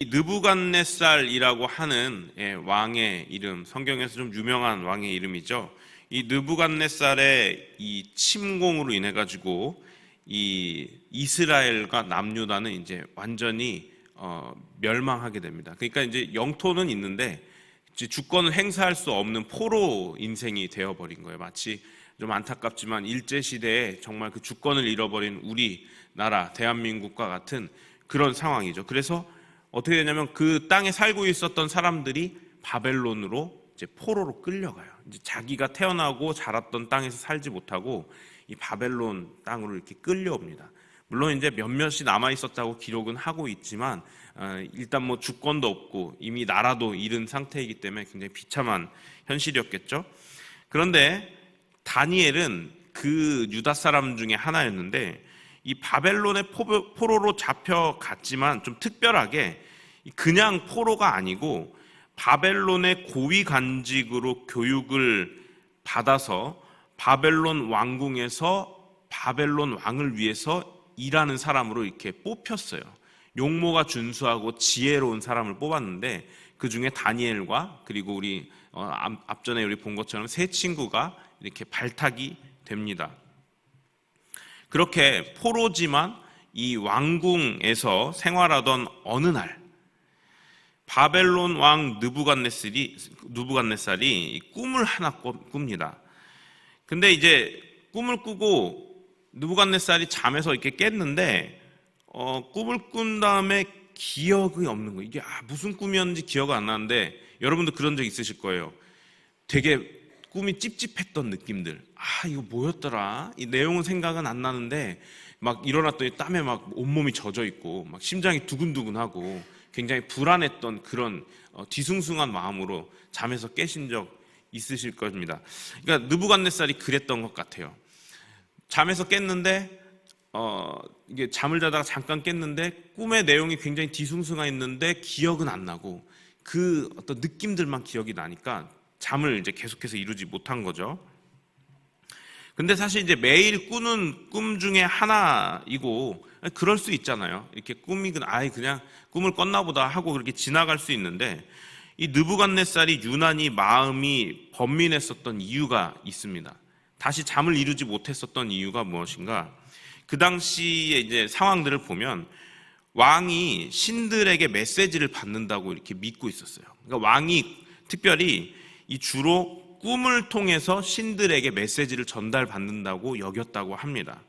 이 느부갓네살이라고 하는 왕의 이름, 성경에서 좀 유명한 왕의 이름이죠. 이 느부갓네살의 이 침공으로 인해 가지고 이 이스라엘과 남유다는 이제 완전히 멸망하게 됩니다. 그러니까 이제 영토는 있는데 이제 주권을 행사할 수 없는 포로 인생이 되어버린 거예요. 마치 좀 안타깝지만 일제 시대에 정말 그 주권을 잃어버린 우리나라 대한민국과 같은 그런 상황이죠. 그래서 어떻게 되냐면 그 땅에 살고 있었던 사람들이 바벨론으로 이제 포로로 끌려가요. 이제 자기가 태어나고 자랐던 땅에서 살지 못하고 이 바벨론 땅으로 이렇게 끌려옵니다. 물론 이제 몇몇이 남아 있었다고 기록은 하고 있지만 일단 뭐 주권도 없고 이미 나라도 잃은 상태이기 때문에 굉장히 비참한 현실이었겠죠. 그런데 다니엘은 그 유다 사람 중에 하나였는데 이 바벨론의 포로로 잡혀갔지만 좀 특별하게 그냥 포로가 아니고 바벨론의 고위 관직으로 교육을 받아서 바벨론 왕궁에서 바벨론 왕을 위해서 일하는 사람으로 이렇게 뽑혔어요. 용모가 준수하고 지혜로운 사람을 뽑았는데 그 중에 다니엘과 그리고 우리 앞전에 우리 본 것처럼 세 친구가 이렇게 발탁이 됩니다. 그렇게 포로지만 이 왕궁에서 생활하던 어느 날 바벨론 왕 느부갓네살이 꿈을 하나 꿉니다. 근데 이제 꿈을 꾸고 느부갓네살이 잠에서 이렇게 깼는데 꿈을 꾼 다음에 기억이 없는 거예요. 이게 무슨 꿈이었는지 기억 안 나는데 여러분도 그런 적 있으실 거예요. 되게 꿈이 찝찝했던 느낌들. 이거 뭐였더라? 이 내용은 생각은 안 나는데 막 일어났더니 땀에 막 온몸이 젖어 있고 막 심장이 두근두근하고 굉장히 불안했던 그런 뒤숭숭한 마음으로 잠에서 깨신 적 있으실 겁니다. 그러니까 느부갓네살이 그랬던 것 같아요. 잠에서 깼는데 이게 잠을 자다가 잠깐 깼는데 꿈의 내용이 굉장히 뒤숭숭했는데 기억은 안 나고 그 어떤 느낌들만 기억이 나니까 잠을 이제 계속해서 이루지 못한 거죠. 근데 사실 이제 매일 꾸는 꿈 중에 하나이고 그럴 수 있잖아요. 이렇게 꿈이 그냥 꿈을 꿨나 보다 하고 그렇게 지나갈 수 있는데 이 느부갓네살이 유난히 마음이 번민했었던 이유가 있습니다. 다시 잠을 이루지 못했었던 이유가 무엇인가? 그 당시에 이제 상황들을 보면 왕이 신들에게 메시지를 받는다고 이렇게 믿고 있었어요. 그러니까 왕이 특별히 이 주로 꿈을 통해서 신들에게 메시지를 전달받는다고 여겼다고 합니다.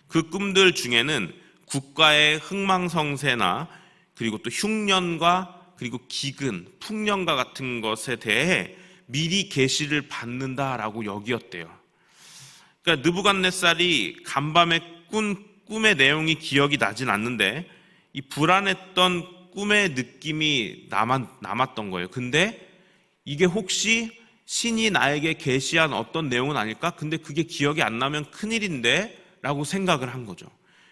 그 꿈들 중에는 국가의 흥망성쇠나 그리고 또 흉년과 그리고 기근, 풍년과 같은 것에 대해 미리 계시를 받는다라고 여기었대요. 그러니까 느부갓네살이 간밤에 꾼 꿈의 내용이 기억이 나진 않는데 이 불안했던 꿈의 느낌이 남았던 거예요. 근데 이게 혹시 신이 나에게 계시한 어떤 내용은 아닐까? 근데 그게 기억이 안 나면 큰일인데? 라고 생각을 한 거죠.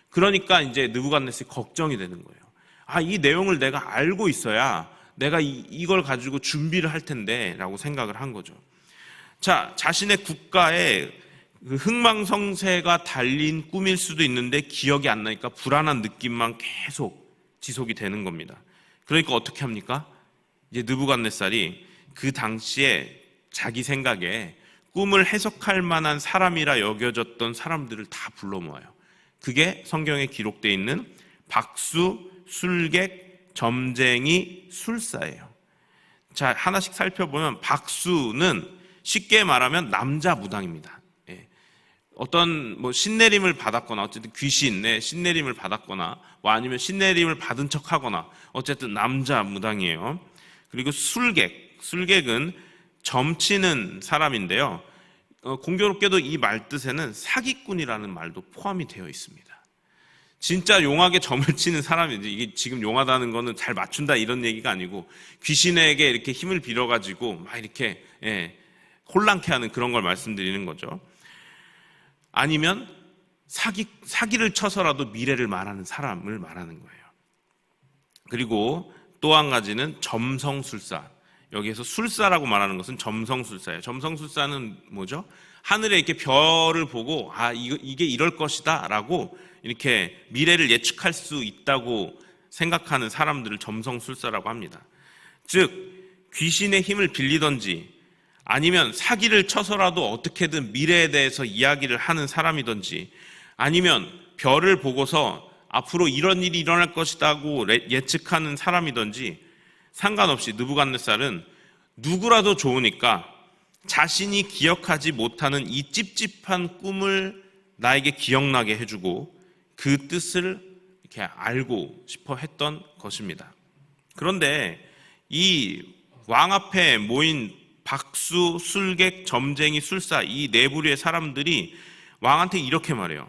그러니까 이제 느부갓네살이 걱정이 되는 거예요. 이 내용을 내가 알고 있어야 내가 이걸 가지고 준비를 할 텐데 라고 생각을 한 거죠. 자, 자신의 국가에 그 흥망성쇠가 달린 꿈일 수도 있는데 기억이 안 나니까 불안한 느낌만 계속 지속이 되는 겁니다. 그러니까 어떻게 합니까? 이제 느부갓네살이 그 당시에 자기 생각에 꿈을 해석할 만한 사람이라 여겨졌던 사람들을 다 불러 모아요. 그게 성경에 기록되어 있는 박수, 술객, 점쟁이, 술사예요. 자, 하나씩 살펴보면 박수는 쉽게 말하면 남자 무당입니다. 어떤 뭐 신내림을 받았거나 어쨌든 귀신의 신내림을 받았거나 아니면 신내림을 받은 척하거나 어쨌든 남자 무당이에요. 그리고 술객은 점치는 사람인데요. 공교롭게도 이 말 뜻에는 사기꾼이라는 말도 포함이 되어 있습니다. 진짜 용하게 점을 치는 사람인지 이게 지금 용하다는 거는 잘 맞춘다 이런 얘기가 아니고 귀신에게 이렇게 힘을 빌어가지고 막 이렇게 혼란케 하는 그런 걸 말씀드리는 거죠. 아니면 사기를 쳐서라도 미래를 말하는 사람을 말하는 거예요. 그리고 또 한 가지는 점성술사. 여기에서 술사라고 말하는 것은 점성술사예요. 점성술사는 뭐죠? 하늘에 이렇게 별을 보고 이게 이럴 것이다 라고 이렇게 미래를 예측할 수 있다고 생각하는 사람들을 점성술사라고 합니다. 즉 귀신의 힘을 빌리던지 아니면 사기를 쳐서라도 어떻게든 미래에 대해서 이야기를 하는 사람이든지 아니면 별을 보고서 앞으로 이런 일이 일어날 것이라고 예측하는 사람이든지 상관없이 느부갓네살은 누구라도 좋으니까 자신이 기억하지 못하는 이 찝찝한 꿈을 나에게 기억나게 해주고 그 뜻을 이렇게 알고 싶어 했던 것입니다. 그런데 이 왕 앞에 모인 박수, 술객, 점쟁이, 술사 이 네 부류의 사람들이 왕한테 이렇게 말해요.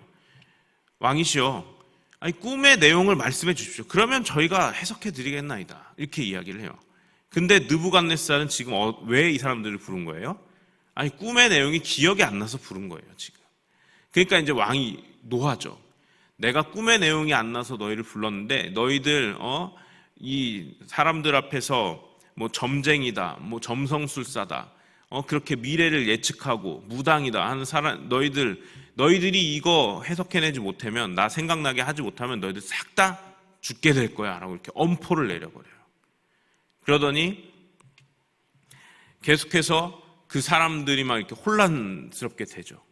왕이시여, 아니 꿈의 내용을 말씀해 주십시오. 그러면 저희가 해석해 드리겠나이다. 이렇게 이야기를 해요. 근데 느부갓네살은 지금 왜 이 사람들을 부른 거예요? 아니 꿈의 내용이 기억이 안 나서 부른 거예요 지금. 그러니까 이제 왕이 노하죠. 내가 꿈의 내용이 안 나서 너희를 불렀는데 너희들 이 사람들 앞에서 뭐 점쟁이다, 뭐 점성술사다, 그렇게 미래를 예측하고 무당이다 하는 사람 너희들이 이거 해석해내지 못하면 나 생각나게 하지 못하면 너희들 싹 다 죽게 될 거야 라고 이렇게 엄포를 내려버려요. 그러더니 계속해서 그 사람들이 막 이렇게 혼란스럽게 되죠.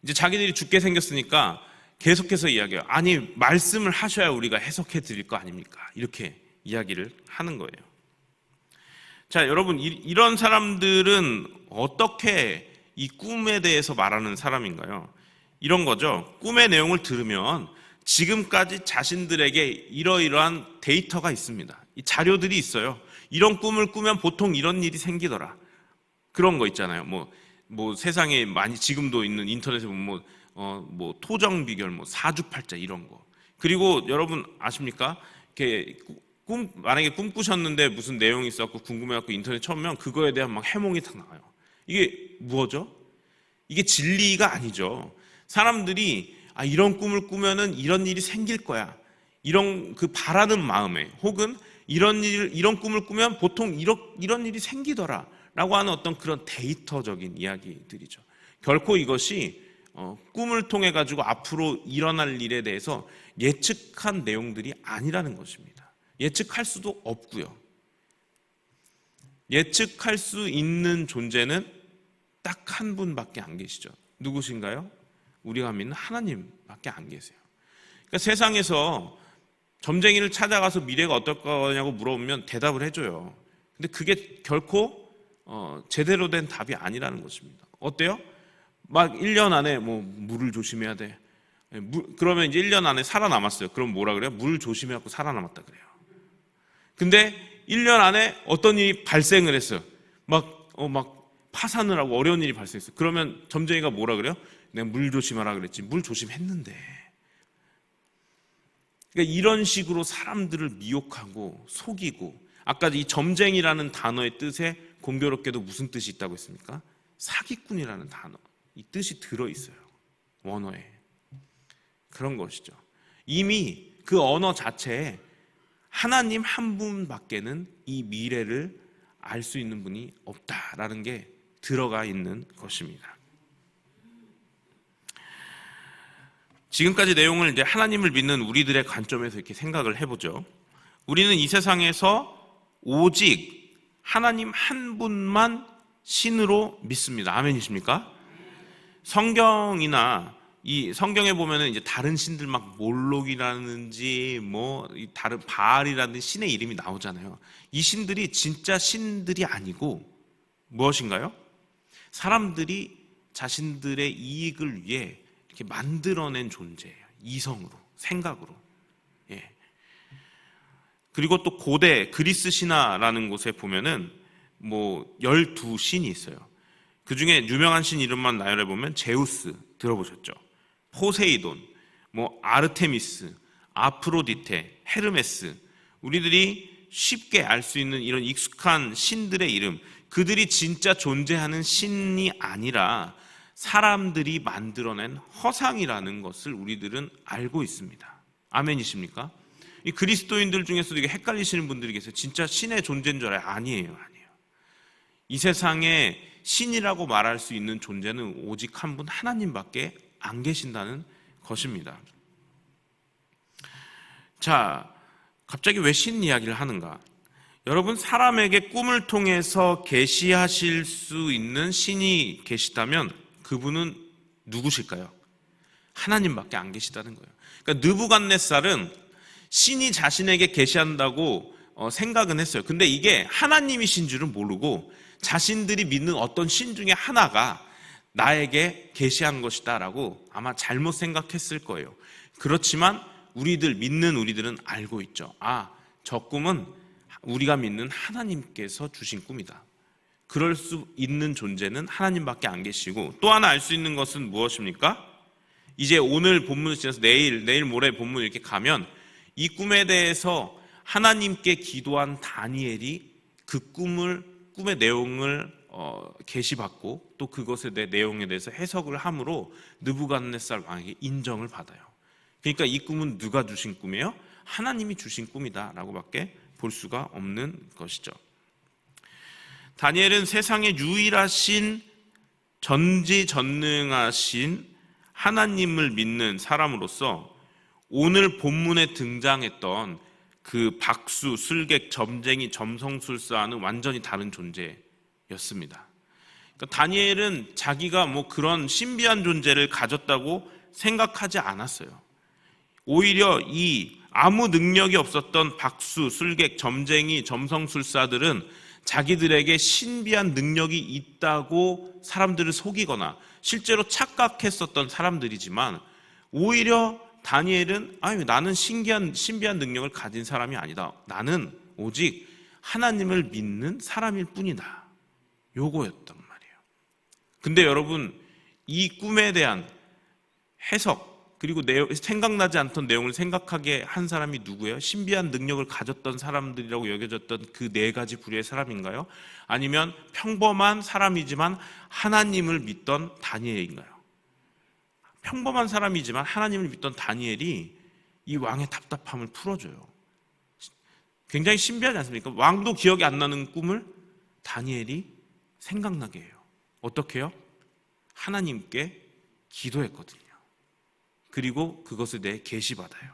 이제 자기들이 죽게 생겼으니까 계속해서 이야기해요. 아니 말씀을 하셔야 우리가 해석해 드릴 거 아닙니까? 이렇게 이야기를 하는 거예요. 자, 여러분 이런 사람들은 어떻게 이 꿈에 대해서 말하는 사람인가요? 이런 거죠. 꿈의 내용을 들으면 지금까지 자신들에게 이러이러한 데이터가 있습니다. 이 자료들이 있어요. 이런 꿈을 꾸면 보통 이런 일이 생기더라. 그런 거 있잖아요. 뭐 세상에 많이 지금도 있는 인터넷에 보면 뭐 토정 비결, 뭐 사주팔자 이런 거. 그리고 여러분 아십니까? 이렇게 만약에 꿈 꾸셨는데 무슨 내용이 있었고 궁금해갖고 인터넷 쳐보면 그거에 대한 막 해몽이 딱 나와요. 이게 뭐죠? 이게 진리가 아니죠. 사람들이 이런 꿈을 꾸면은 이런 일이 생길 거야. 이런 그 바라는 마음에 혹은 이런 꿈을 꾸면 보통 이런 일이 생기더라. 라고 하는 어떤 그런 데이터적인 이야기들이죠. 결코 이것이 꿈을 통해 가지고 앞으로 일어날 일에 대해서 예측한 내용들이 아니라는 것입니다. 예측할 수도 없고요. 예측할 수 있는 존재는 딱 한 분밖에 안 계시죠. 누구신가요? 우리가 믿는 하나님밖에 안 계세요. 그러니까 세상에서 점쟁이를 찾아가서 미래가 어떨 거냐고 물어보면 대답을 해줘요. 근데 그게 결코 제대로 된 답이 아니라는 것입니다. 어때요? 막 1년 안에 뭐 물을 조심해야 돼. 그러면 이제 1년 안에 살아남았어요. 그럼 뭐라 그래요? 물 조심해갖고 살아남았다 그래요. 근데 1년 안에 어떤 일이 발생을 했어요. 막 파산을 하고 어려운 일이 발생했어요. 그러면 점쟁이가 뭐라 그래요? 내가 물 조심하라 그랬지. 물 조심했는데. 그러니까 이런 식으로 사람들을 미혹하고 속이고, 아까 이 점쟁이라는 단어의 뜻에 공교롭게도 무슨 뜻이 있다고 했습니까? 사기꾼이라는 단어, 이 뜻이 들어있어요. 원어에. 그런 것이죠. 이미 그 언어 자체에 하나님 한 분밖에는 이 미래를 알 수 있는 분이 없다라는 게 들어가 있는 것입니다. 지금까지 내용을 이제 하나님을 믿는 우리들의 관점에서 이렇게 생각을 해보죠. 우리는 이 세상에서 오직 하나님 한 분만 신으로 믿습니다. 아멘이십니까? 성경이나 이 성경에 보면은 이제 다른 신들 막 몰록이라든지 뭐 다른 바알이라든지 신의 이름이 나오잖아요. 이 신들이 진짜 신들이 아니고 무엇인가요? 사람들이 자신들의 이익을 위해 이렇게 만들어낸 존재예요. 이성으로, 생각으로. 예. 그리고 또 고대 그리스 신화라는 곳에 보면은 뭐 12신이 있어요. 그 중에 유명한 신 이름만 나열해 보면 제우스 들어보셨죠? 포세이돈, 뭐 아르테미스, 아프로디테, 헤르메스, 우리들이 쉽게 알 수 있는 이런 익숙한 신들의 이름, 그들이 진짜 존재하는 신이 아니라 사람들이 만들어낸 허상이라는 것을 우리들은 알고 있습니다. 아멘이십니까? 이 그리스도인들 중에서도 이게 헷갈리시는 분들이 계세요. 진짜 신의 존재인 줄 알아요? 아니에요. 이 세상에 신이라고 말할 수 있는 존재는 오직 한 분 하나님밖에 안 계신다는 것입니다. 자, 갑자기 왜 신 이야기를 하는가? 여러분, 사람에게 꿈을 통해서 계시하실 수 있는 신이 계시다면 그분은 누구실까요? 하나님밖에 안 계시다는 거예요. 그러니까 느부갓네살은 신이 자신에게 계시한다고 생각은 했어요. 근데 이게 하나님이신 줄은 모르고 자신들이 믿는 어떤 신 중에 하나가 나에게 계시한 것이다 라고 아마 잘못 생각했을 거예요. 그렇지만 믿는 우리들은 알고 있죠. 저 꿈은 우리가 믿는 하나님께서 주신 꿈이다. 그럴 수 있는 존재는 하나님밖에 안 계시고, 또 하나 알 수 있는 것은 무엇입니까? 이제 오늘 본문을 지나서 내일 모레 본문 이렇게 가면 이 꿈에 대해서 하나님께 기도한 다니엘이 그 꿈의 내용을 계시받고 또 그것에 대해 내용에 대해서 해석을 함으로 느부갓네살 왕에게 인정을 받아요. 그러니까 이 꿈은 누가 주신 꿈이에요? 하나님이 주신 꿈이다라고밖에 볼 수가 없는 것이죠. 다니엘은 세상에 유일하신 전지전능하신 하나님을 믿는 사람으로서 오늘 본문에 등장했던 그 박수, 술객, 점쟁이, 점성술사와는 완전히 다른 존재였습니다. 그러니까 다니엘은 자기가 그런 신비한 존재를 가졌다고 생각하지 않았어요. 오히려 이 아무 능력이 없었던 박수, 술객, 점쟁이, 점성술사들은 자기들에게 신비한 능력이 있다고 사람들을 속이거나 실제로 착각했었던 사람들이지만, 오히려 다니엘은 나는 신비한 능력을 가진 사람이 아니다. 나는 오직 하나님을 믿는 사람일 뿐이다. 요거였단 말이에요. 근데 여러분, 이 꿈에 대한 해석 그리고 생각나지 않던 내용을 생각하게 한 사람이 누구예요? 신비한 능력을 가졌던 사람들이라고 여겨졌던 그 네 가지 부류의 사람인가요? 아니면 평범한 사람이지만 하나님을 믿던 다니엘인가요? 평범한 사람이지만 하나님을 믿던 다니엘이 이 왕의 답답함을 풀어줘요. 굉장히 신비하지 않습니까? 왕도 기억이 안 나는 꿈을 다니엘이 생각나게 해요. 어떻게 해요? 하나님께 기도했거든요. 그리고 그것에 대해 계시받아요.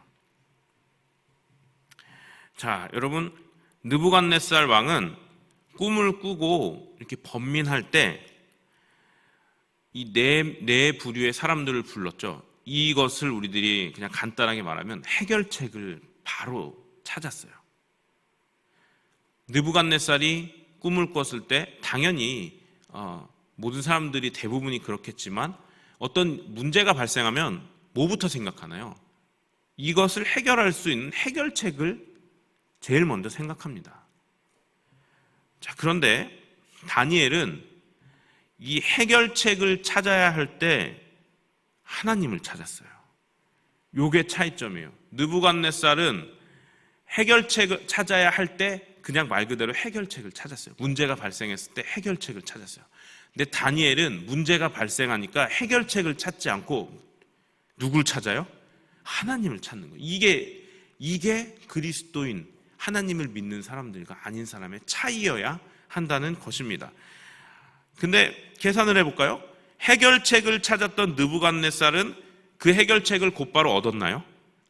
자, 여러분, 느부갓네살 왕은 꿈을 꾸고 이렇게 번민할 때 이 네 부류의 사람들을 불렀죠. 이것을 우리들이 그냥 간단하게 말하면 해결책을 바로 찾았어요. 느부갓네살이 꿈을 꿨을 때 당연히 모든 사람들이 대부분이 그렇겠지만 어떤 문제가 발생하면 뭐부터 생각하나요? 이것을 해결할 수 있는 해결책을 제일 먼저 생각합니다. 자, 그런데 다니엘은 이 해결책을 찾아야 할 때 하나님을 찾았어요. 요게 차이점이에요. 느부갓네살은 해결책을 찾아야 할 때 그냥 말 그대로 해결책을 찾았어요. 문제가 발생했을 때 해결책을 찾았어요. 근데 다니엘은 문제가 발생하니까 해결책을 찾지 않고 누굴 찾아요? 하나님을 찾는 거예요. 이게 그리스도인, 하나님을 믿는 사람들과 아닌 사람의 차이여야 한다는 것입니다. 근데 계산을 해볼까요? 해결책을 찾았던 느부갓네살은 그 해결책을 곧바로 얻었나요?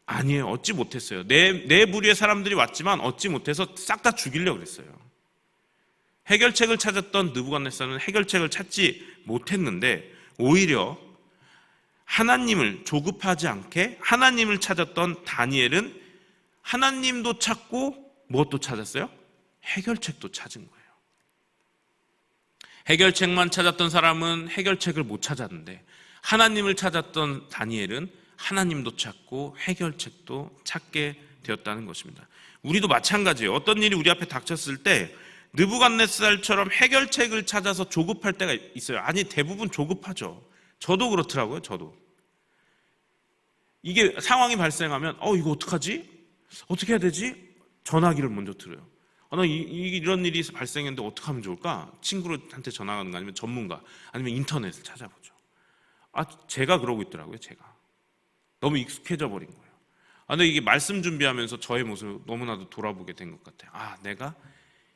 아니에요. 얻지 못했어요. 네 부류의 사람들이 왔지만 얻지 못해서 싹 다 죽이려고 그랬어요. 해결책을 찾았던 느부갓네살은 해결책을 찾지 못했는데 오히려 하나님을 조급하지 않게 하나님을 찾았던 다니엘은 하나님도 찾고 무엇도 찾았어요? 해결책도 찾은 거예요. 해결책만 찾았던 사람은 해결책을 못 찾았는데 하나님을 찾았던 다니엘은 하나님도 찾고 해결책도 찾게 되었다는 것입니다. 우리도 마찬가지예요. 어떤 일이 우리 앞에 닥쳤을 때 느부갓네살처럼 해결책을 찾아서 조급할 때가 있어요. 아니, 대부분 조급하죠. 저도 그렇더라고요. 저도. 이게 상황이 발생하면 이거 어떡하지? 어떻게 해야 되지? 전화기를 먼저 들어요. 나 이런 일이 발생했는데 어떻게 하면 좋을까? 친구한테 전화하는 거 아니면 전문가 아니면 인터넷을 찾아보죠. 제가 그러고 있더라고요. 제가 너무 익숙해져 버린 거예요. 근데 이게 말씀 준비하면서 저의 모습을 너무나도 돌아보게 된 것 같아요. 내가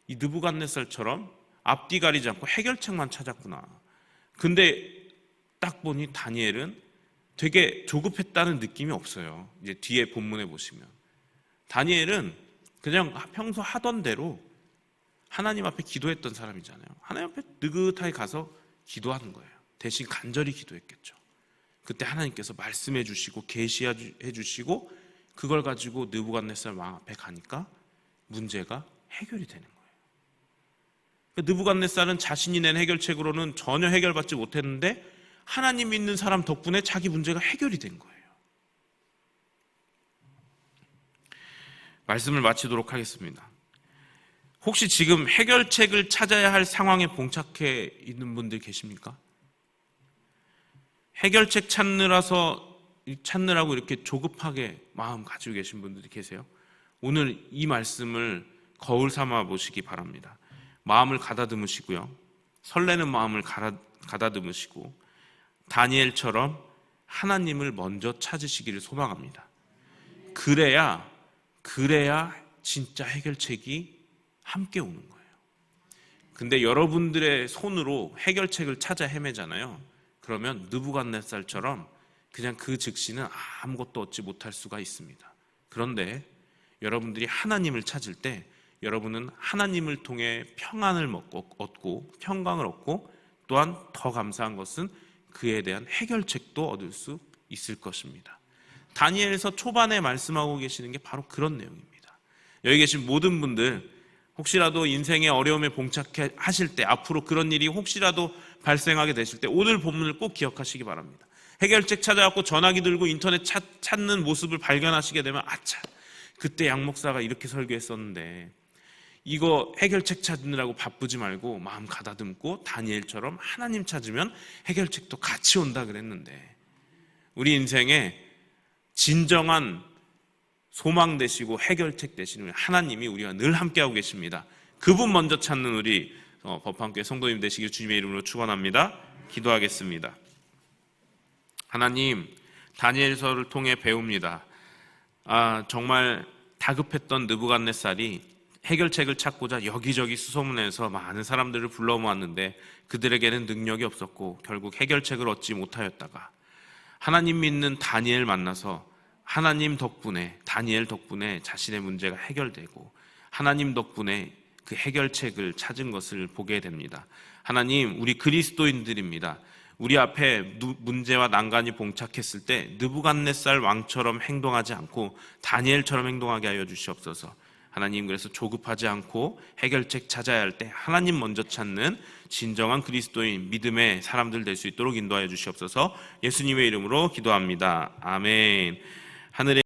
이 느부갓네살처럼 앞뒤 가리지 않고 해결책만 찾았구나. 근데 딱 보니 다니엘은 되게 조급했다는 느낌이 없어요. 이제 뒤에 본문에 보시면 다니엘은 그냥 평소 하던 대로 하나님 앞에 기도했던 사람이잖아요. 하나님 앞에 느긋하게 가서 기도하는 거예요. 대신 간절히 기도했겠죠. 그때 하나님께서 말씀해 주시고 계시해 주시고 그걸 가지고 느부갓네살 왕 앞에 가니까 문제가 해결이 되는 거예요. 느부갓네살은 자신이 낸 해결책으로는 전혀 해결받지 못했는데 하나님 믿는 사람 덕분에 자기 문제가 해결이 된 거예요. 말씀을 마치도록 하겠습니다. 혹시 지금 해결책을 찾아야 할 상황에 봉착해 있는 분들 계십니까? 해결책 찾느라고 이렇게 조급하게 마음 가지고 계신 분들이 계세요. 오늘 이 말씀을 거울 삼아 보시기 바랍니다. 마음을 가다듬으시고요. 설레는 마음을 가다듬으시고 다니엘처럼 하나님을 먼저 찾으시기를 소망합니다. 그래야 진짜 해결책이 함께 오는 거예요. 근데 여러분들의 손으로 해결책을 찾아 헤매잖아요. 그러면 느부갓네살처럼 그냥 그 즉시는 아무것도 얻지 못할 수가 있습니다. 그런데 여러분들이 하나님을 찾을 때 여러분은 하나님을 통해 평안을 얻고 평강을 얻고 또한 더 감사한 것은 그에 대한 해결책도 얻을 수 있을 것입니다. 다니엘서 초반에 말씀하고 계시는 게 바로 그런 내용입니다. 여기 계신 모든 분들 혹시라도 인생의 어려움에 봉착하실 때 앞으로 그런 일이 혹시라도 발생하게 되실 때 오늘 본문을 꼭 기억하시기 바랍니다. 해결책 찾아갖고 전화기 들고 인터넷 찾는 모습을 발견하시게 되면 아차 그때 양 목사가 이렇게 설교했었는데 이거 해결책 찾느라고 바쁘지 말고 마음 가다듬고 다니엘처럼 하나님 찾으면 해결책도 같이 온다 그랬는데 우리 인생에 진정한 소망 되시고 해결책 되시는 하나님이 우리와 늘 함께하고 계십니다. 그분 먼저 찾는 우리 법한교회 성도님 되시길 주님의 이름으로 축원합니다. 기도하겠습니다. 하나님, 다니엘서를 통해 배웁니다. 정말 다급했던 느부갓네살이 해결책을 찾고자 여기저기 수소문해서 많은 사람들을 불러 모았는데 그들에게는 능력이 없었고 결국 해결책을 얻지 못하였다가 하나님 믿는 다니엘 만나서 하나님 덕분에 다니엘 덕분에 자신의 문제가 해결되고 하나님 덕분에 그 해결책을 찾은 것을 보게 됩니다. 하나님, 우리 그리스도인들입니다. 우리 앞에 문제와 난관이 봉착했을 때 느부갓네살 왕처럼 행동하지 않고 다니엘처럼 행동하게 하여 주시옵소서. 하나님, 그래서 조급하지 않고 해결책 찾아야 할 때 하나님 먼저 찾는 진정한 그리스도인 믿음의 사람들 될 수 있도록 인도하여 주시옵소서. 예수님의 이름으로 기도합니다. 아멘. 하늘에